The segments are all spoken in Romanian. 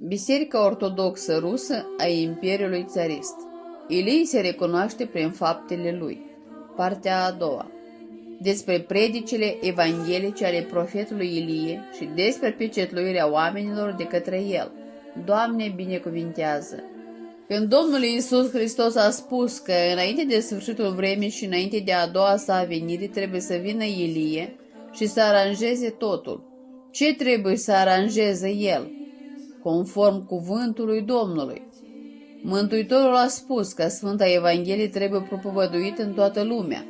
Biserica Ortodoxă Rusă a Imperiului Țarist. Ilie se recunoaște prin faptele lui. Partea a doua. Despre predicile evanghelice ale profetului Ilie și despre pecetluirea oamenilor de către el. Doamne, binecuvintează! Când Domnul Iisus Hristos a spus că înainte de sfârșitul vremii și înainte de a doua sa venire trebuie să vină Ilie și să aranjeze totul, ce trebuie să aranjeze el? Conform cuvântului Domnului. Mântuitorul a spus că Sfânta Evanghelie trebuie propovăduită în toată lumea.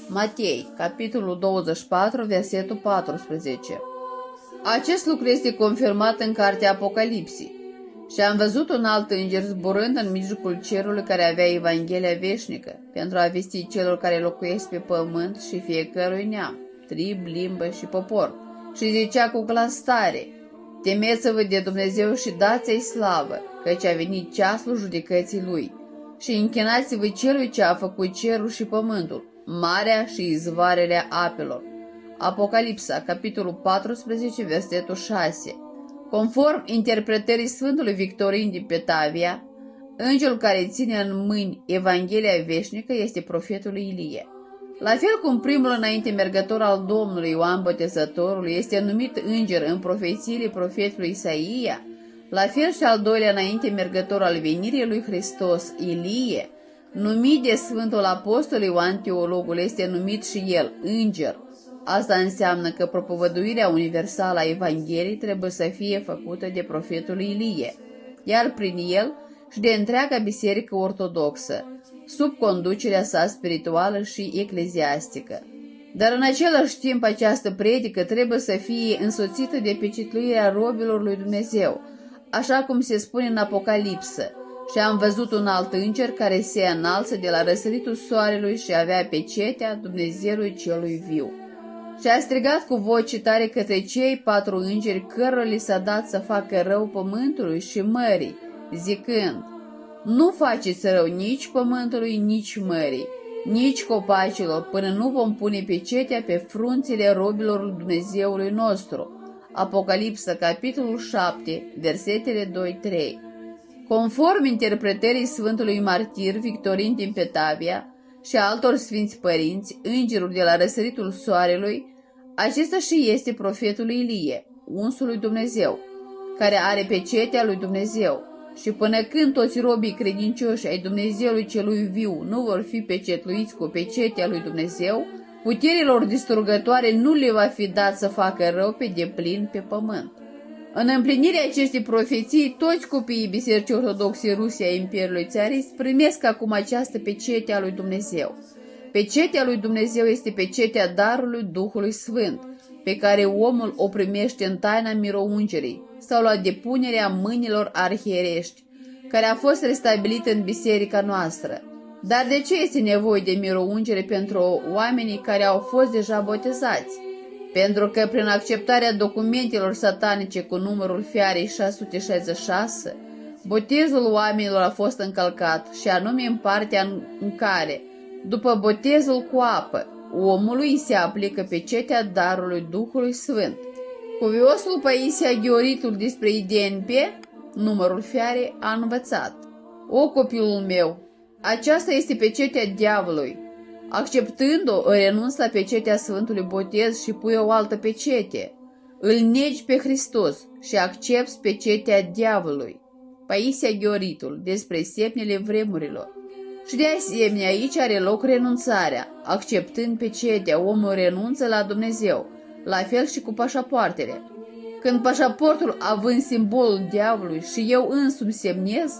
Matei, capitolul 24, versetul 14. Acest lucru este confirmat în cartea Apocalipsii. Și am văzut un alt înger zburând în mijlocul cerului care avea Evanghelia veșnică, pentru a vesti celor care locuiesc pe pământ și fiecărui neam, trib, limbă și popor. Și zicea cu glas tare: Temeți-vă de Dumnezeu și dați-i slavă, căci a venit ceasul judecății Lui. Și închinați-vă Celui ce a făcut cerul și pământul, marea și izvoarele apelor. Apocalipsa, capitolul 14, versetul 6. Conform interpretării Sfântului Victorin din Petavia, îngerul care ține în mâini Evanghelia veșnică este profetul Ilie. La fel cum primul înainte mergător al Domnului Ioan Botezătorul este numit înger în profețiile profetului Isaia, la fel și al doilea înainte mergător al venirii lui Hristos, Ilie, numit de Sfântul Apostol Ioan Teologul, este numit și el înger. Asta înseamnă că propovăduirea universală a Evangheliei trebuie să fie făcută de profetul Ilie, iar prin el și de întreaga biserică ortodoxă, sub conducerea sa spirituală și ecleziastică. Dar în același timp această predică trebuie să fie însoțită de pecetluirea robilor lui Dumnezeu, așa cum se spune în Apocalipsă. Și am văzut un alt înger care se înalță de la răsăritul soarelui și avea pecetea Dumnezeului celui viu. Și a strigat cu voce tare către cei 4 îngeri cărora li s-a dat să facă rău pământului și mării, zicând: Nu faceți rău nici pământului, nici mării, nici copacilor, până nu vom pune pecetea pe frunțile robilor lui Dumnezeului nostru. Apocalipsa, capitolul 7, versetele 2-3. Conform interpretării Sfântului Martir Victorin din Petavia și altor sfinți părinți, îngerul de la răsăritul soarelui, acesta și este profetul Ilie, unsul lui Dumnezeu, care are pecetea lui Dumnezeu. Și până când toți robii credincioși ai Dumnezeului celui viu nu vor fi pecetluiți cu pecetea lui Dumnezeu, puterilor distrugătoare nu le va fi dat să facă rău pe deplin pe pământ. În împlinirea acestei profeții, toți copiii Bisericii Ortodoxe Ruse a Imperiului Țarist primesc acum această pecete a lui Dumnezeu. Pecetea lui Dumnezeu este pecetea darului Duhului Sfânt, pe care omul o primește în taina miroungerii sau la depunerea mâinilor arhierești, care a fost restabilită în biserica noastră. Dar de ce este nevoie de miroungere pentru oamenii care au fost deja botezați? Pentru că prin acceptarea documentelor satanice cu numărul fiarei 666, botezul oamenilor a fost încălcat, și anume în partea în care, după botezul cu apă, omului îi se aplică pecetea darului Duhului Sfânt. Cuviosul Paisia Gheoritul despre IDNP, numărul fiarei, a învățat: O copilul meu, aceasta este pecetea diavolului. Acceptând-o, renunți la pecetea Sfântului Botez și pui o altă pecete. Îl negi pe Hristos și accepți pecetea diavolului. Paisia Gheoritul despre semnele vremurilor. Și de asemenea aici are loc renunțarea. Acceptând pecetea, omul renunță la Dumnezeu, la fel și cu pașapoartele. Când pașaportul, având simbolul diavolului, și eu însumi semnez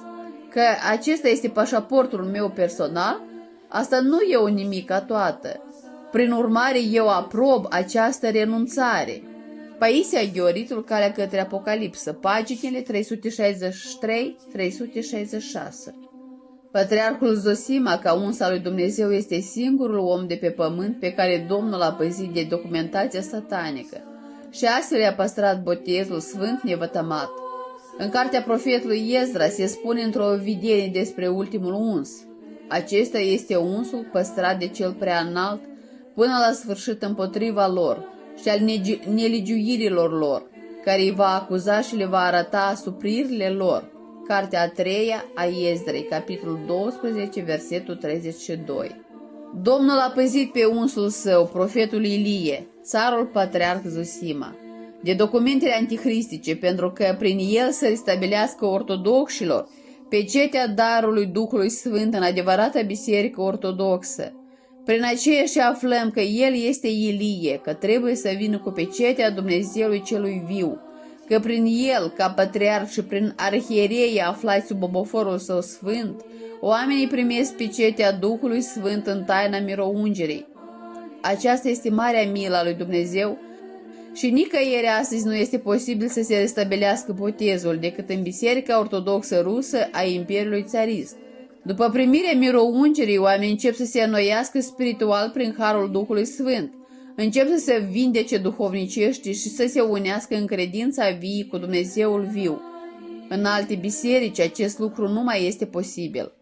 că acesta este pașaportul meu personal, asta nu e o nimica toată. Prin urmare, eu aprob această renunțare. Paisia Gheoritul, Calea către Apocalipsă, paginile 363-366. Patriarhul Zosima, ca uns al lui Dumnezeu, este singurul om de pe pământ pe care Domnul a păzit de documentația satanică și astfel a păstrat botezul sfânt nevătămat. În cartea profetului Ezra se spune într-o videnie despre ultimul uns: acesta este unsul păstrat de cel prea înalt până la sfârșit împotriva lor și al nelegiuirilor lor, care îi va acuza și le va arăta supririle lor. Cartea a 3-a a Esdrei, capitolul 12, versetul 32. Domnul a păzit pe unsul său, profetul Ilie, țarul patriarh Zosima, de documentele antichristice, pentru că prin el să restabilească ortodoxilor pecetea darului Duhului Sfânt în adevărata biserică ortodoxă. Prin aceea și aflăm că el este Ilie, că trebuie să vină cu pecetea Dumnezeului celui viu, că prin el, ca patriarh și prin arhierei aflați sub oboforul său sfânt, oamenii primesc pecetea Duhului Sfânt în taina miroungerii. Aceasta este marea milă a lui Dumnezeu și nicăieri astăzi nu este posibil să se restabilească botezul decât în Biserica Ortodoxă Rusă a Imperiului Țarist. După primirea miroungerii, oamenii încep să se înnoiască spiritual prin harul Duhului Sfânt, încep să se vindece duhovnicești și să se unească în credința vie cu Dumnezeul viu. În alte biserici acest lucru nu mai este posibil.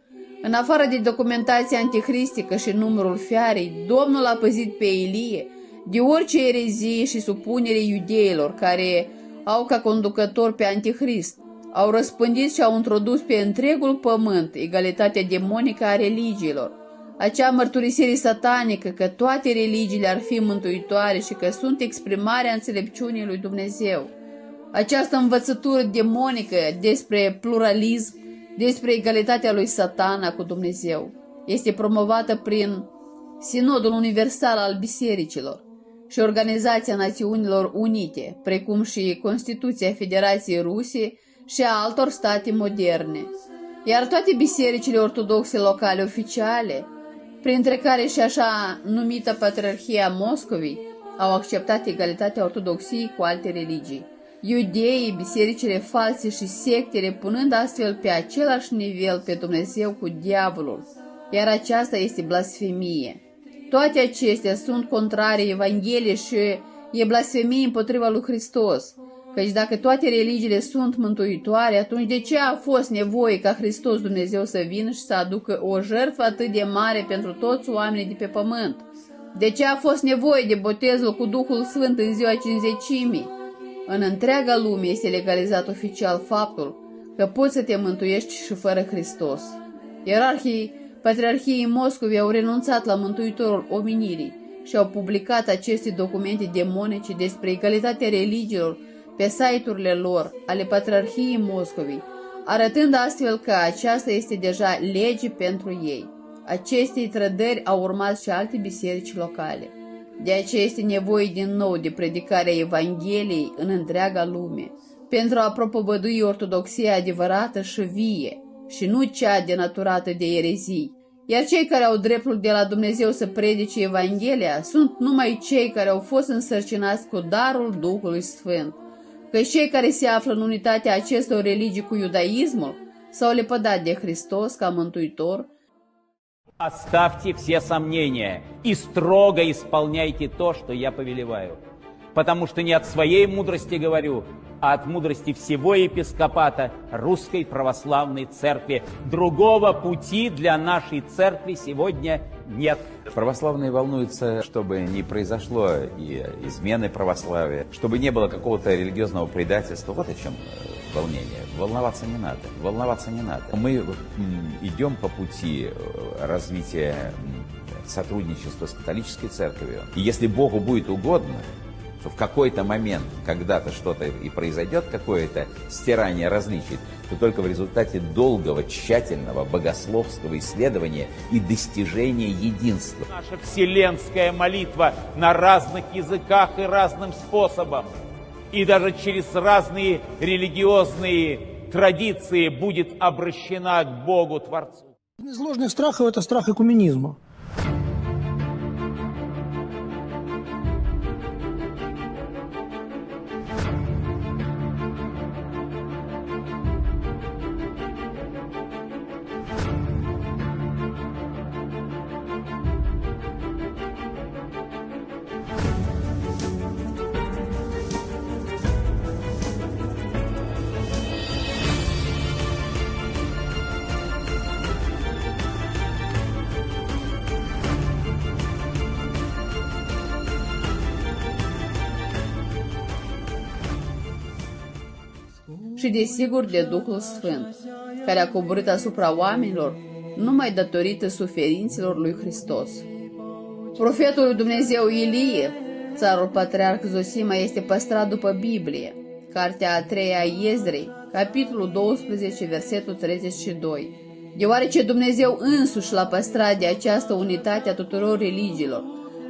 În afară de documentația antichristică și numărul fiarei, Domnul a păzit pe Ilie de orice erezie și supunere iudeilor care au ca conducător pe antichrist. Au răspândit și au introdus pe întregul pământ egalitatea demonică a religiilor, acea mărturisire satanică că toate religiile ar fi mântuitoare și că sunt exprimarea înțelepciunii lui Dumnezeu. Această învățătură demonică despre pluralism, despre egalitatea lui Satana cu Dumnezeu, este promovată prin Sinodul Universal al Bisericilor și Organizația Națiunilor Unite, precum și Constituția Federației Ruse și a altor state moderne. Iar toate bisericile ortodoxe locale oficiale, printre care și așa numită Patriarhia Moscovei, au acceptat egalitatea ortodoxiei cu alte religii. Iudeii, bisericile false și sectele punând astfel pe același nivel pe Dumnezeu cu diavolul, iar aceasta este blasfemie. Toate acestea sunt contrare Evangheliei și e blasfemie împotriva lui Hristos, căci dacă toate religiile sunt mântuitoare, atunci de ce a fost nevoie ca Hristos Dumnezeu să vină și să aducă o jertfă atât de mare pentru toți oamenii de pe pământ? De ce a fost nevoie de botezul cu Duhul Sfânt în ziua Cincizecimii? În întreaga lume este legalizat oficial faptul că poți să te mântuiești și fără Hristos. Ierarhii Patriarhiei Moscovei au renunțat la Mântuitorul omenirii și au publicat aceste documente demonice despre egalitatea religiilor pe site-urile lor ale Patriarhiei Moscovei, arătând astfel că aceasta este deja lege pentru ei. Acestei trădări au urmat și alte biserici locale. De aceea este nevoie din nou de predicarea Evangheliei în întreaga lume, pentru a propovădui ortodoxia adevărată și vie, și nu cea denaturată de erezii. Iar cei care au dreptul de la Dumnezeu să predice Evanghelia sunt numai cei care au fost însărcinați cu darul Duhului Sfânt, că cei care se află în unitatea acestor religii cu iudaismul s-au lepădat de Hristos ca Mântuitor. Оставьте все сомнения и строго исполняйте то, что я повелеваю. Потому что не от своей мудрости говорю, а от мудрости всего епископата Русской Православной Церкви. Другого пути для нашей церкви сегодня нет. Православные волнуются, чтобы не произошло и измены православия, чтобы не было какого-то религиозного предательства. Вот о чем волнение. Волноваться не надо. Волноваться не надо. Мы идем по пути развития сотрудничества с католической церковью. И если Богу будет угодно, что в какой-то момент, когда-то что-то и произойдет, какое-то стирание различий, то только в результате долгого, тщательного, богословского исследования и достижения единства. Наша вселенская молитва на разных языках и разным способом, и даже через разные религиозные традиции будет обращена к Богу Творцу. Из ложных страхов это страх экуменизма. și desigur de Duhul Sfânt, care a coborât asupra oamenilor numai datorită suferințelor lui Hristos. Profetul lui Dumnezeu Ilie, țarul patriarh Zosima, este păstrat după Biblie, cartea a 3-a a Iezrei, capitolul 12, versetul 32, deoarece Dumnezeu însuși l-a păstrat de această unitate a tuturor religiilor,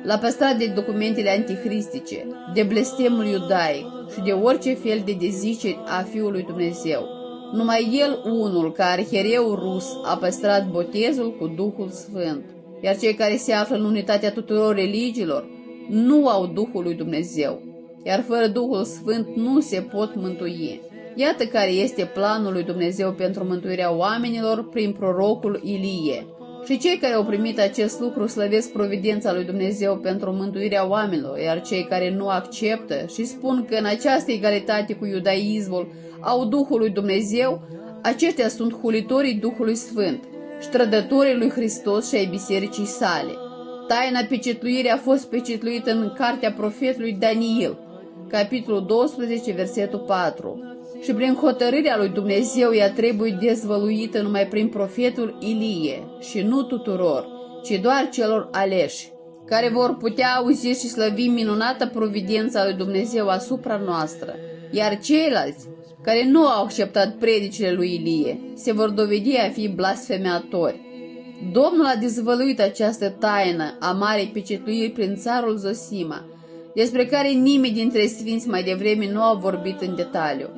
l-a păstrat de documentele antichristice, de blestemul iudaic și de orice fel de deziceri a Fiului Dumnezeu. Numai El unul, ca arhiereu rus, a păstrat botezul cu Duhul Sfânt, iar cei care se află în unitatea tuturor religiilor nu au Duhul lui Dumnezeu, iar fără Duhul Sfânt nu se pot mântui. Iată care este planul lui Dumnezeu pentru mântuirea oamenilor prin prorocul Ilie. Și cei care au primit acest lucru slăvesc providența lui Dumnezeu pentru mântuirea oamenilor, iar cei care nu acceptă și spun că în această egalitate cu iudaismul au Duhul lui Dumnezeu, aceștia sunt hulitorii Duhului Sfânt, strădătorii lui Hristos și ai bisericii sale. Taina pecetluirii a fost pecetluită în cartea profetului Daniel, capitolul 12, versetul 4. Și prin hotărârea lui Dumnezeu ea trebuie dezvăluită numai prin profetul Ilie și nu tuturor, ci doar celor aleși, care vor putea auzi și slăvi minunată providența lui Dumnezeu asupra noastră, iar ceilalți, care nu au acceptat predicile lui Ilie, se vor dovedi a fi blasfematori. Domnul a dezvăluit această taină a marei pecetluiri prin țarul Zosima, despre care nimeni dintre sfinți mai devreme nu a vorbit în detaliu.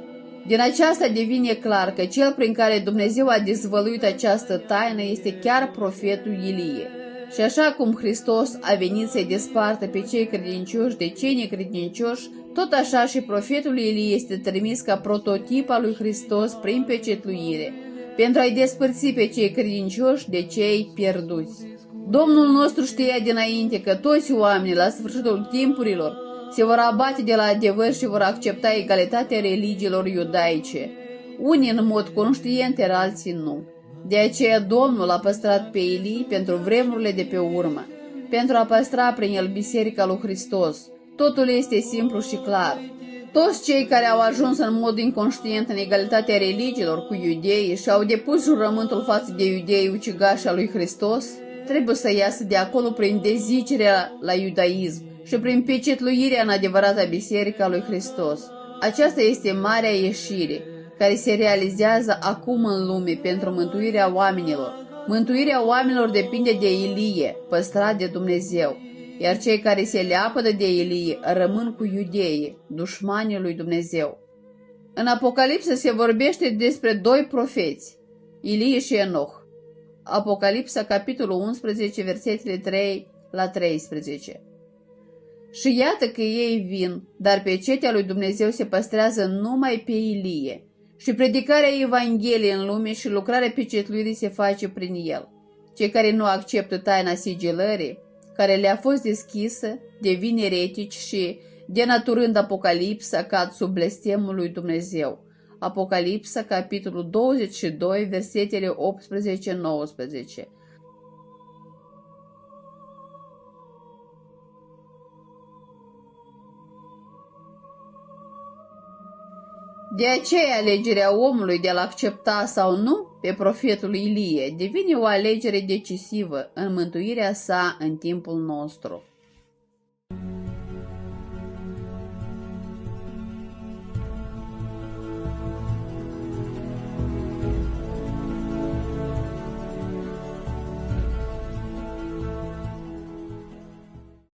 Din aceasta devine clar că cel prin care Dumnezeu a dezvăluit această taină este chiar profetul Ilie. Și așa cum Hristos a venit să-i despartă pe cei credincioși de cei necredincioși, tot așa și profetul Ilie este trimis ca prototip al lui Hristos prin pecetluire, pentru a-i despărți pe cei credincioși de cei pierduți. Domnul nostru știa dinainte că toți oamenii la sfârșitul timpurilor se vor abate de la adevăr și vor accepta egalitatea religiilor iudaice, unii în mod conștient, iar alții nu. De aceea Domnul a păstrat pe Ilie pentru vremurile de pe urmă, pentru a păstra prin el Biserica lui Hristos. Totul este simplu și clar. Toți cei care au ajuns în mod inconștient în egalitatea religiilor cu iudeii și au depus jurământul față de iudeii ucigași al lui Hristos, trebuie să iasă de acolo prin dezicerea la iudaism și prin pecetluirea în adevărata biserică a lui Hristos. Aceasta este marea ieșire, care se realizează acum în lume pentru mântuirea oamenilor. Mântuirea oamenilor depinde de Ilie, păstrat de Dumnezeu, iar cei care se leapădă de Ilie rămân cu iudeii, dușmanii lui Dumnezeu. În Apocalipsă se vorbește despre doi profeți, Ilie și Enoch. Apocalipsa, capitolul 11, versetele 3 la 13. Și iată că ei vin, dar pecetea lui Dumnezeu se păstrează numai pe Ilie, și predicarea Evangheliei în lume și lucrarea pecetluirii se face prin el. Cei care nu acceptă taina sigilării, care le-a fost deschisă, devin eretici și, denaturând Apocalipsa, cad sub blestemul lui Dumnezeu. Apocalipsa, capitolul 22, versetele 18-19. De aceea, alegerea omului de a-l accepta sau nu pe profetul Ilie devine o alegere decisivă în mântuirea sa în timpul nostru.